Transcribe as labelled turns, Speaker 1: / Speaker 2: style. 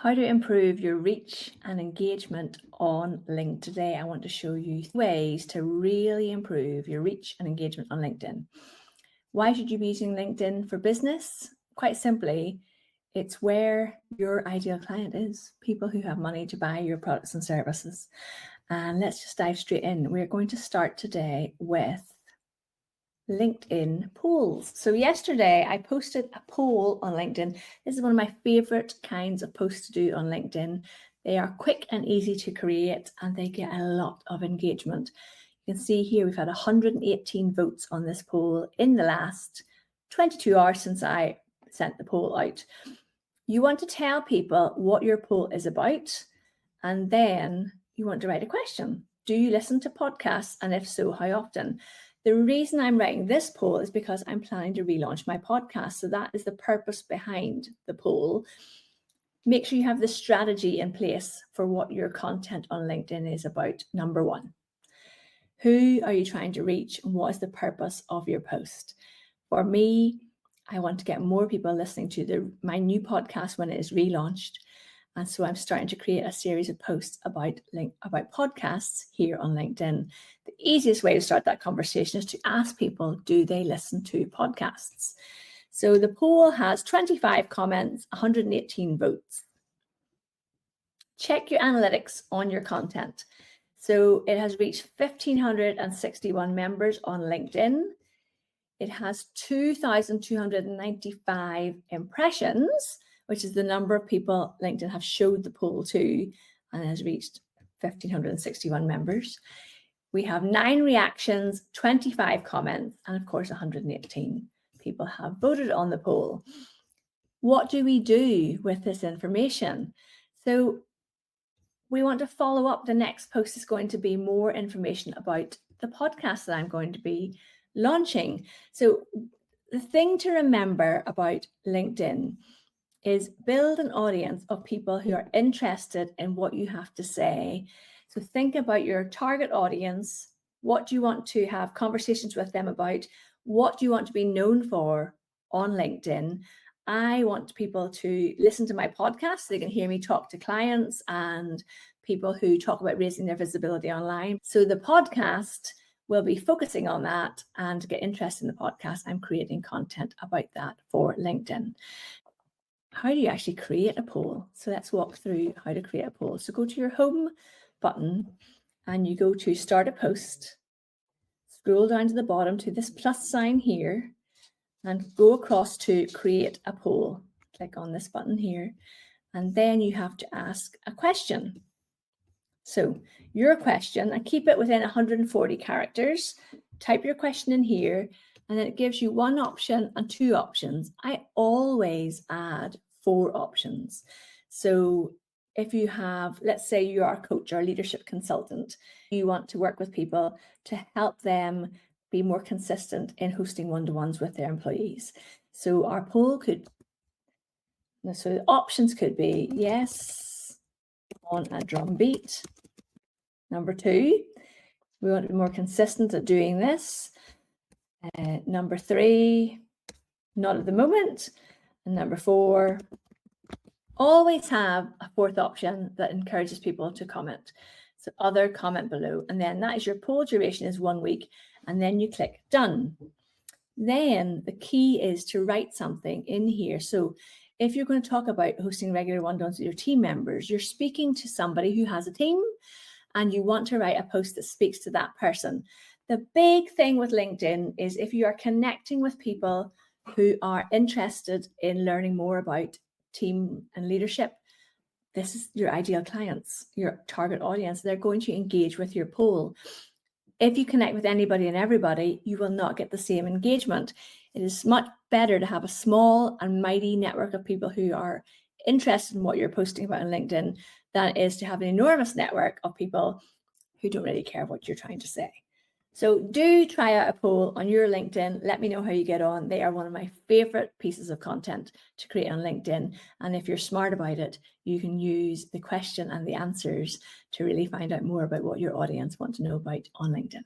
Speaker 1: How to improve your reach and engagement on LinkedIn. Today, I want to show you ways to really improve your reach and engagement on LinkedIn. Why should you be using LinkedIn for business? Quite simply, it's where your ideal client is, people who have money to buy your products and services. And let's just dive straight in. We're going to start today with LinkedIn polls. So yesterday I posted a poll on LinkedIn. This is one of my favorite kinds of posts to do on LinkedIn. They are quick and easy to create and they get a lot of engagement. You can see here we've had 118 votes on this poll in the last 22 hours since I sent the poll out. You want to tell people what your poll is about, and then you want to write a question. Do you listen to podcasts? And if so, how often? The reason I'm writing this poll is because I'm planning to relaunch my podcast. So that is the purpose behind the poll. Make sure you have the strategy in place for what your content on LinkedIn is about. Number one, who are you trying to reach and what is the purpose of your post? For me, I want to get more people listening to my new podcast when it is relaunched. And so I'm starting to create a series of posts about podcasts here on LinkedIn. The easiest way to start that conversation is to ask people, do they listen to podcasts? So the poll has 25 comments, 118 votes. Check your analytics on your content. So it has reached 1,561 members on LinkedIn. It has 2,295 impressions, which is the number of people LinkedIn have showed the poll to, and has reached 1,561 members. We have 9 reactions, 25 comments, and of course 118 people have voted on the poll. What do we do with this information? So we want to follow up. The next post is going to be more information about the podcast that I'm going to be launching. So the thing to remember about LinkedIn is build an audience of people who are interested in what you have to say. So think about your target audience. What do you want to have conversations with them about? What do you want to be known for on LinkedIn? I want people to listen to my podcast so they can hear me talk to clients and people who talk about raising their visibility online. So the podcast will be focusing on that, and to get interested in the podcast, I'm creating content about that for LinkedIn. How do you actually create a poll? So let's walk through how to create a poll. So go to your home button and you go to start a post, scroll down to the bottom to this plus sign here and go across to create a poll. Click on this button here, and then you have to ask a question. So your question, and keep it within 140 characters, type your question in here, and then it gives you 1 option and 2 options. I always add 4 options. So if you have, let's say you are a coach or a leadership consultant, you want to work with people to help them be more consistent in hosting one-to-ones with their employees. So our poll could, so the options could be yes, on a drum beat. Number 2, we want to be more consistent at doing this. Number 3, not at the moment. And number 4, always have a 4th option that encourages people to comment. So other, comment below. And then that is your poll duration is 1 week. And then you click done. Then the key is to write something in here. So if you're going to talk about hosting regular one-to-ones with your team members, you're speaking to somebody who has a team and you want to write a post that speaks to that person. The big thing with LinkedIn is if you are connecting with people who are interested in learning more about team and leadership, this is your ideal clients, your target audience. They're going to engage with your poll. If you connect with anybody and everybody, you will not get the same engagement. It is much better to have a small and mighty network of people who are interested in what you're posting about on LinkedIn than it is to have an enormous network of people who don't really care what you're trying to say. So do try out a poll on your LinkedIn. Let me know how you get on. They are one of my favorite pieces of content to create on LinkedIn. And if you're smart about it, you can use the question and the answers to really find out more about what your audience want to know about on LinkedIn.